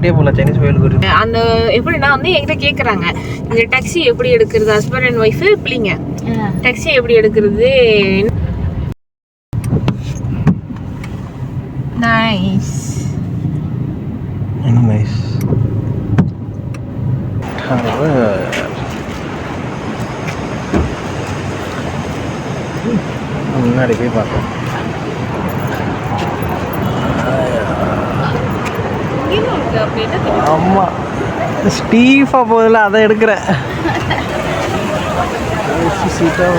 கூட்டிகிட்டே போகலாம் சைனீஸ் கோயிலுக்கு. அந்த எப்படின்னா வந்து என்கிட்ட கேட்குறாங்க இந்த டாக்ஸி எப்படி எடுக்கிறது, ஹஸ்பண்ட் அண்ட் ஒய்ஃபு பிள்ளைங்க டாக்ஸி எப்படி எடுக்கிறது. நைஸ் என்ன நைஸ். முன்னாடி போய் பார்த்தோம். ஆமாம் ஸ்டீஃபாக போதில் அதை எடுக்கிறேன். சீட்டாக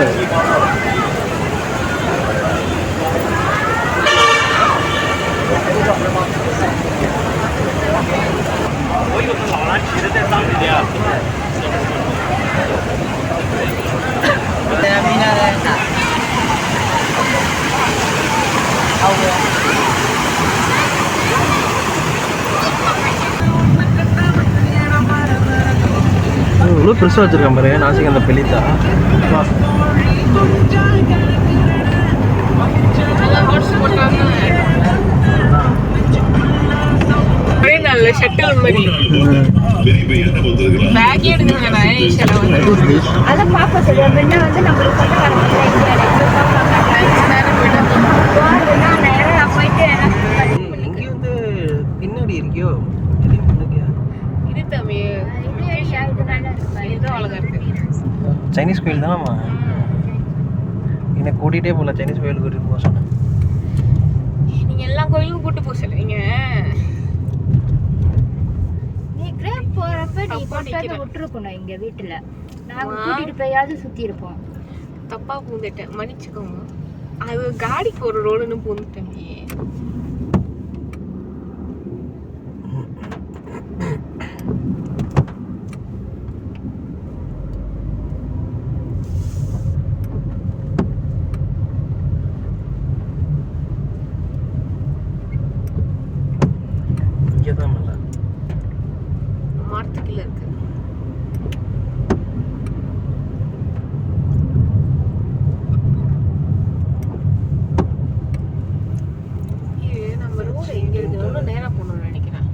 இவ்வளோ பெருசாக வச்சுருக்கேன் பாரு நாசிக் அந்த பெலித்தா. நல்ல ஷட்டில் மாதிரி பேக் எடுங்க. அதான் பாப்பா சொல்லுவேன் முன்ன வந்து நம்மளுக்கு இங்கே வந்து பின்னாடி இருக்கியோ இது தமிழ் சைனீஸ் கோயில் தானம்மா. என்னை கூட்டிகிட்டே போகல சைனீஸ் கோயிலுக்கு கூட்டிகிட்டு போக சொன்னேன். நீங்கள் எல்லா கோயிலுக்கும் கூப்பிட்டு போக சொல்லுவீங்க. விட்டுருக்கணும் எங்க வீட்டுல நாங்க கூட்டிட்டு போயாவது சுத்தி இருப்போம். தப்பா பூந்துட்டேன் மன்னிச்சுக்கோங்க. அது காடிக்கு ஒரு ரோடுன்னு பூந்துட்டேன். இங்கே தான் நல்லா மார்த்துக்குள்ள இருக்கு. நம்ம ரோடு எங்க இருக்கு? நேரா போகணும்னு நினைக்கிறேன்.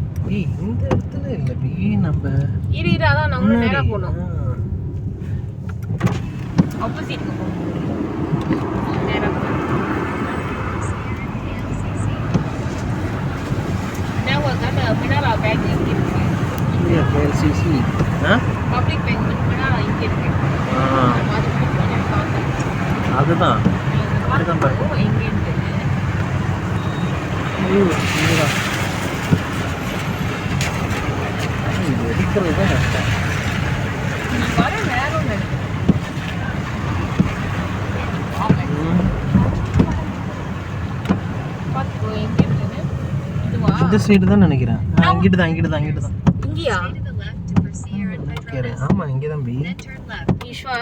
இந்த இடத்துல இல்லடி நம்ம அதான் நம்ம நேரா போகணும். ஆப்போசிட்க்கு போகணும். நேரா மினாரா பேங்க் இங்கே இருக்கு. கேஎல்சிசி பப்ளிக் பேங்க் மினாரா இங்கே இருக்கு. அதுதான் அதுதான் பாருங்க எங்கே இருக்கு. எடுக்கிறது தான் கஷ்டம். வர நேரம் பார்த்துக்கோ எங்கே இருக்குன்னு. இந்த சைடு தான் நினைக்கிறேன். இங்கிட்டு தான் இங்கேயா? ஆமாம் இங்கே தான் பி ஈஸ்வா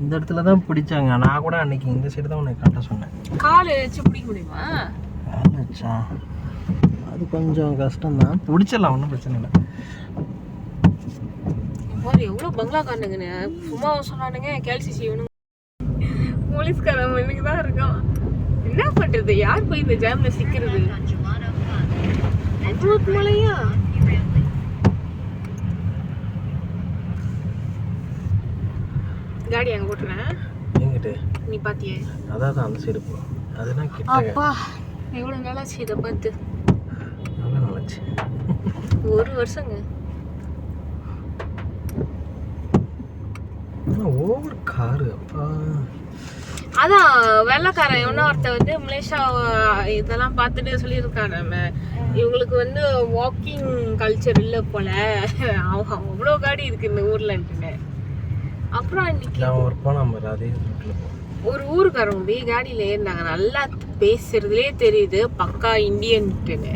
இந்த இடத்துல தான் பிடிச்சாங்க. நான் கூட அன்னைக்கு இந்த சைடு தான் உனக்கு காட்ட சொன்னேன். கால் வச்சு பிடிக்க முடியுமா? கால் வச்சா அது கொஞ்சம் கஷ்டம்தான். பிடிச்சிடலாம், ஒன்றும் பிரச்சனை இல்லை. பாரு எவ்வளோ பங்களாக்காரனுங்கன்னு சும்மா சொன்னானுங்க. கேஎல்சிசி வேணும் போலீஸ்காரன் எனக்கு தான் இருக்கான். என்ன பண்ணுறது? யார் போய் இந்த ஜாமில் சிக்கிறது? அவ்வளோ மழையா? காடி அங்கே போட்டுறேன். எங்கிட்ட நீ பார்த்தியே? அதான் அந்த சைடு போ. அதெல்லாம் கிட்ட. அப்பா எவ்வளோ நாளாச்சு இதை பார்த்து? நல்லா நல்லாச்சு. 1 வருஷங்க. ஓவர் காரு அப்பா. அதான் வெள்ளைக்காரன் இன்னொருத்த வந்து மலேசியா இதெல்லாம் பார்த்துட்டு சொல்லியிருக்கான். நம்ம இவங்களுக்கு வந்து வாக்கிங் கல்ச்சர் இல்லை போல, அவ்வளோ காடி இருக்கு இந்த ஊர்லன்ட்டுன்னு. அப்புறம் அன்னைக்கு ஒரு ஊருக்காரங்க போய் காடியில ஏறினாங்க. நல்லா பேசுறதுலே தெரியுது பக்கா இந்தியன்ட்டுன்னு.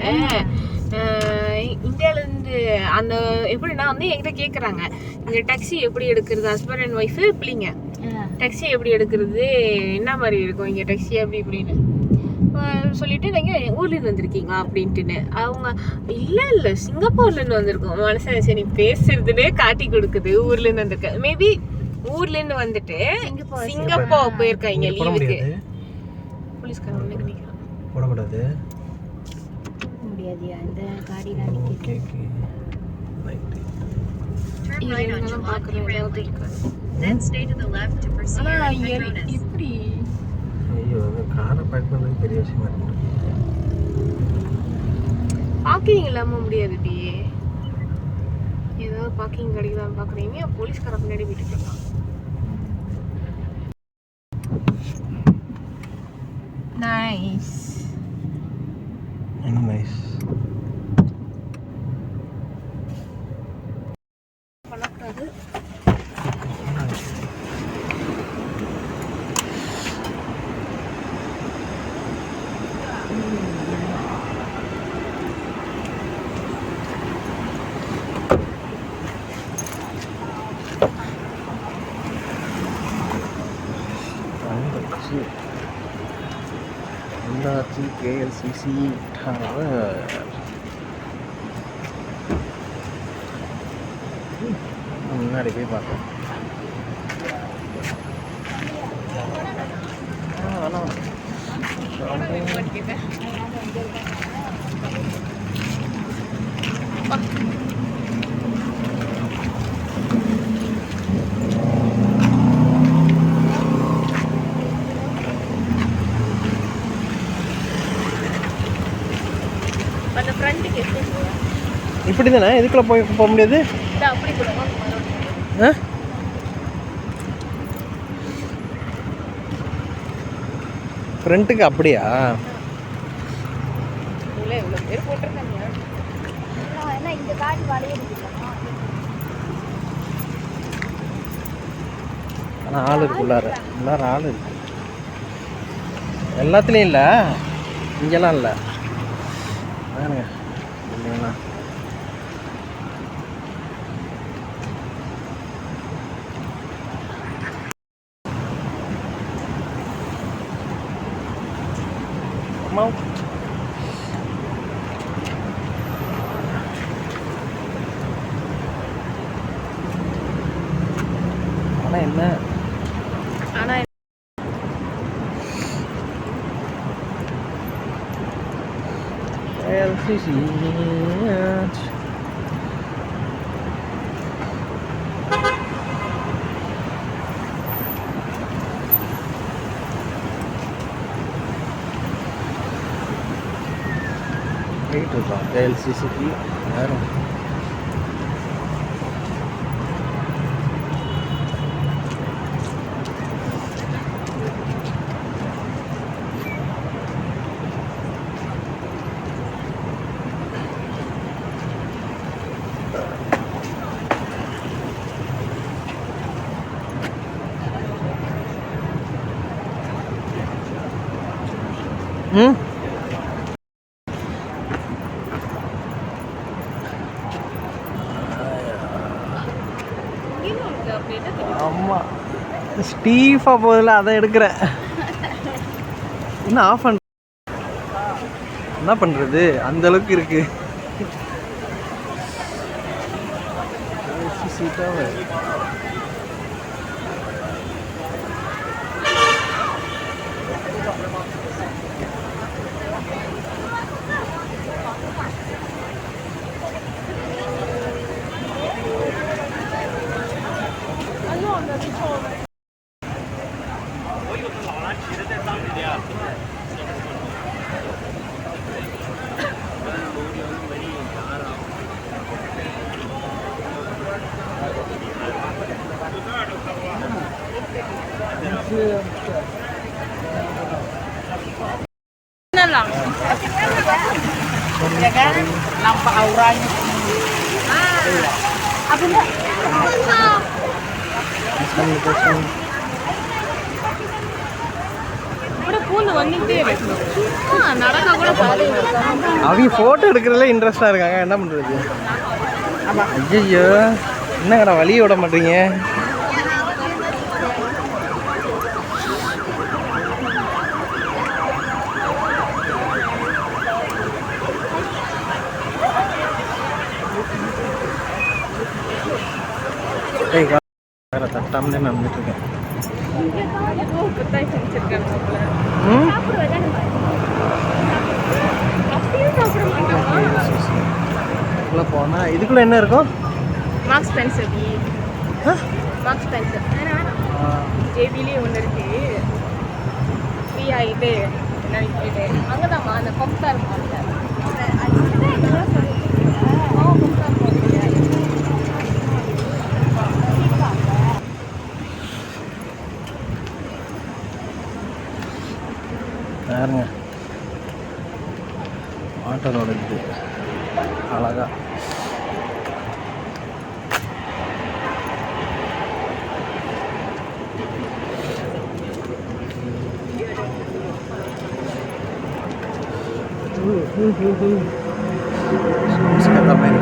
இந்தியாவிலேருந்து அந்த எப்படின்னா வந்து என்கிட்ட கேட்குறாங்க இந்த டாக்ஸி எப்படி எடுக்கிறது, ஹஸ்பண்ட் அண்ட் ஒய்ஃபு பிள்ளைங்க டாக்ஸி எப்படி எடுக்கிறது, என்ன மாதிரி இருக்கும் இங்கே டாக்ஸி அப்படி இப்படின்னு சொல்லிட்டு நீங்கள் ஊர்லேருந்து வந்திருக்கீங்க அப்படின்ட்டுன்னு. அவங்க இல்லை சிங்கப்பூர்லேருந்து வந்திருக்கோம். மனசு சரி பேசுறதுலே காட்டி கொடுக்குது ஊர்லேருந்து வந்திருக்கேன். மேபி ஊர்லேருந்து வந்துட்டு சிங்கப்பூர் போயிருக்காங்க லீவுக்கு. போலீஸ்காரன் நினைக்கிறேன் போடக்கூடாது. முடியாதுயா, இந்த காடிலாம் நிற்கிது. Okay okay right. இதெல்லாம் பார்க்குறேன் ஏதாவது இருக்கா. Then stay to the left to proceed ஆனா to Petronas. இப்படி ஐயோ காரை பேக் பண்ணுறது பெரிய விஷயமா இருக்கு. பார்க்கிங் இல்லாம முடியாது டி. ஏதாவது பார்க்கிங் கிடைக்குதான்னு பார்க்குறீங்க, போலீஸ்கார பின்னாடி போயிட்டு இருக்கான். நைஸ். என்ன நைஸ். பண்ணக்கூடாது. Pollachi KLCC tower. முன்னாடி போய் பார்த்தோம். வேணாம் அந்த ஃப்ரண்ட்டுக்கு இப்படி தானே, இதுக்குள்ள போக முடியாது. அப்படி கூட ஃப்ரண்ட்டுக்கு அப்படியா? உள்ள எவ்வளோ பேர் போட்டிருக்காங்க. ஏன்னா இந்த காடி வளையுது. ஆனால் ஆள் இருக்கு உள்ளார ஆள் இருக்கு. எல்லாத்துலேயும் இல்லை, இங்கெல்லாம் இல்லை. பாருங்க இல்லைங்களா. ஆனால் என்ன ஆனா LCC. போயிட்டு இருக்கோம் எல்சிசிக்கு. யாரும் ஆமாம் ஸ்டீஃபாக போதில் அதை எடுக்கிறேன். என்ன ஆஃப் பண்ண என்ன பண்ணுறது, அந்த அளவுக்கு இருக்கு. சீட்டாக lang. Ya kan? Nampak auranya. Apa enggak? அவங்க ஃபோட்டோ எடுக்கிறதுல இன்ட்ரெஸ்டாக இருக்காங்க, என்ன பண்ணுறது. ஐயோ என்னங்கடா வழியை விட மாட்டீங்க. வேறு தட்டாமலே நடந்துட்டு இருக்கேன். இதுக்குள்ளே போனால் இதுக்குள்ளே என்ன இருக்கும்? Marks Spencer. மார்க்ஸ் ஸ்பென்சர் ஜேபிலே ஒன்று இருக்கு. ஃப்ரீ ஆகிட்டு என்னன்னு போயிட்டு அங்கே தான்மா அந்த கொம்சா இருக்கும். பாருங்க வாட்டரோட இது அழகா. Kata main.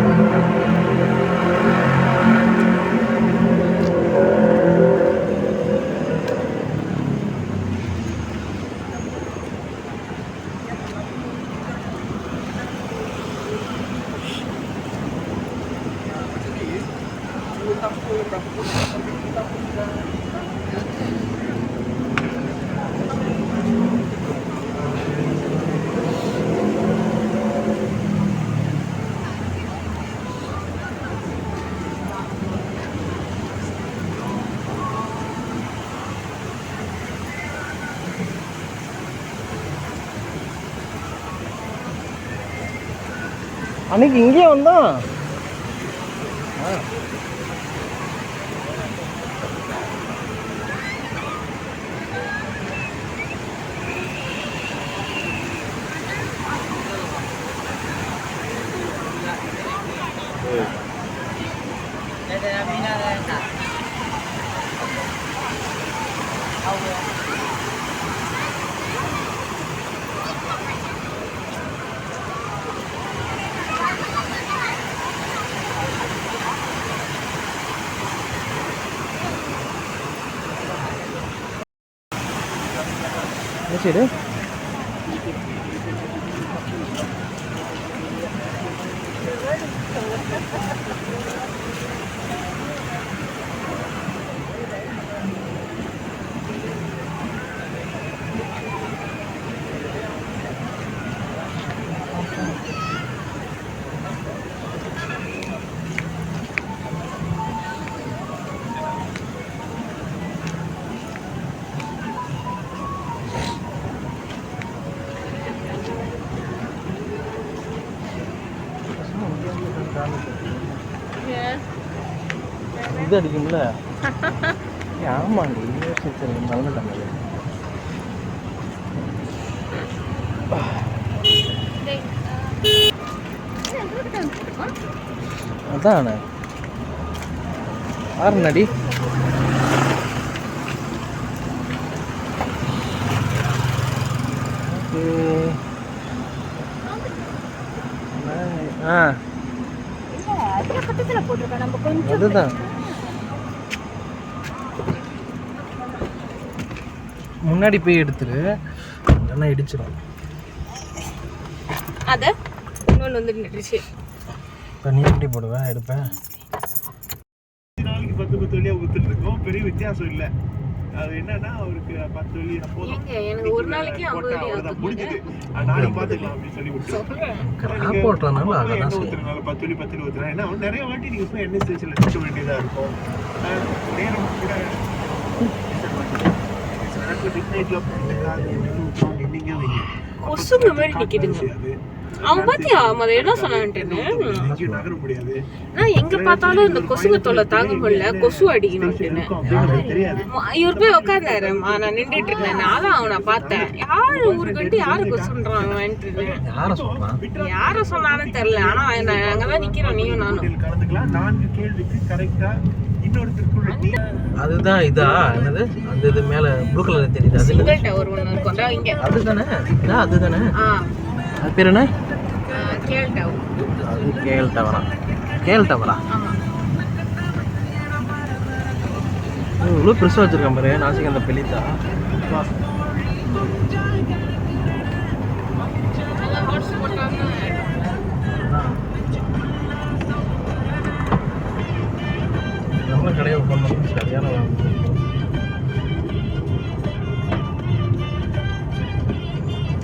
அன்னைக்கு இங்கே வந்தான். சரி இது அடிக்கும்ல. ஆமாண்டி யூனிவர்சிட்டி மறந்துட்டாங்க. அதானே ஆறுனடி. அதுதான் முன்னாடி போய் எடுத்துரு, இல்லைன்னா இடிச்சிடும். அதை இன்னொன்று வந்து நின்றுச்சு. இப்போ நீ எப்படி போடுவேன் எடுப்பேன்? 10 வழியா ஊத்துட்டு இருக்கோம். பெரிய வித்தியாசம் இல்லை. அது என்னன்னா அவருக்கு 10 வழி போதும். எனக்கு ஒரு நாளைக்கு 50 வழி முடிஞ்சது. நாளைக்கு பாத்துக்கலாம் அப்படின்னு சொல்லி விட்டுருக்கோம். கிராப் ஓட்டுறதுனால அதான் ஊத்துறதுனால 10 வழி 10 ஊத்துறேன். ஏன்னா நிறைய வாட்டி நீங்க போய் எண்ணெய் ஸ்டேஷன்ல நிற்க வேண்டியதா இருக்கும். நேரம் கூட கொசுங்க மாதிரி நிக்குதுங்க. அவன் பாத்தியா மத என்ன சொன்னான்ட்டு நகர முடியாது. நான் எங்க பார்த்தாலும் இந்த கொசுங்க தொல்லை தாங்க முடியல, கொசு அடிக்கணும்னு இவர் போய் உட்காந்தாரு. நான் நின்றுட்டு இருந்தேன். நான் தான் அவனை பார்த்தேன். யாரு ஊருக்கிட்டு யாரு கொசுன்றாங்கன்ட்டு யார சொன்னான்னு தெரியல. ஆனா அங்கதான் நிக்கிறோம் நீயும் நானும். கலந்துக்கலாம். 4 கேள்விக்கு கரெக்டா அதுதான் இதா என்னது அந்த இது மேல ப்ளூ கலர் தெரியுது. அது சிங்கிள் டவர் ஒன்னு இருக்கும்டா இங்க. அதுதானே அதுதானே அது பேர் என்ன? KL tower. அது கேஎல் டவரா? கேஎல் டவரா? இவ்வளோ பெருசாக வச்சிருக்கேன் பாரு நாசிக் அந்த பெலித்தா. நம்ம கடையை பண்ணணும் சரியான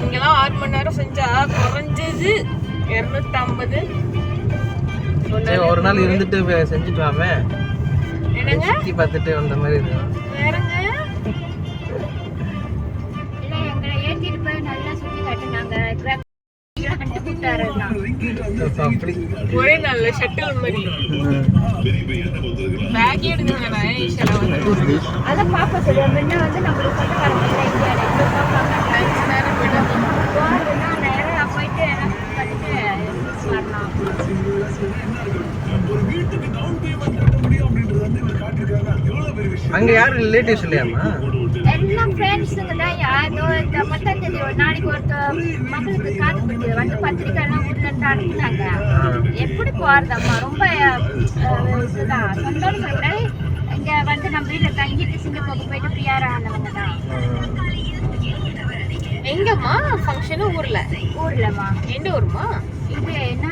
இங்கெல்லாம் 6 மணி நேரம் செஞ்சா குறைஞ்சது 250 சரி ஒரு நாள் இருந்துட்டு செஞ்சுட்டு வாமே. என்னங்க சுற்றி பார்த்துட்டு வந்த மாதிரி இருக்கும். வேறங்க இல்லை எங்களை ஏற்றிட்டு போய் நல்லா சுற்றி காட்டுனாங்க. அப்படி ஒரே நல்ல ஷட்டில் மாதிரி பேக் எடுத்துங்க நான் ஈஷால வந்து அதை பார்க்க சொல்லுவோம். முன்ன வந்து நம்மளுக்கு சொந்தக்காரங்க இந்தியாவில் எவ்வளோ பார்ப்பாங்க. நேரம் போயிட்டு போகிறதுனா நேரம் போயிட்டு எல்லாம் பண்ணிட்டு வரலாம். ஒரு வீட்டுக்கு டவுன் பேமெண்ட் கட்ட முடியும் அப்படின்றது வந்து இவர் காட்டியிருக்காங்க. எவ்வளவு பெரிய விஷயம். அங்கே யாரும் ரிலேட்டிவ்ஸ் இல்லையாம்மா? எல்லாம் ஃப்ரெண்ட்ஸுங்க தான். யாரோ இந்த 10ஆம் தேதி ஒரு நாளைக்கு ஒருத்தர் மகளுக்கு காது குத்து வந்து பத்திரிக்கை எல்லாம் வீட்டுல அனுப்புனாங்க. எப்படி போறதம்மா ரொம்ப இதுதான் சொந்தம்னு சொல்றேன். இங்க வந்து நம்ம வீட்டுல தங்கிட்டு சிங்கப்பூருக்கு போயிட்டு பிஆர் ஆனவங்க தான். எங்கம்மா ஃபங்க்ஷன் ஊர்ல ஊர்லமா எந்த ஊருமா இது என்ன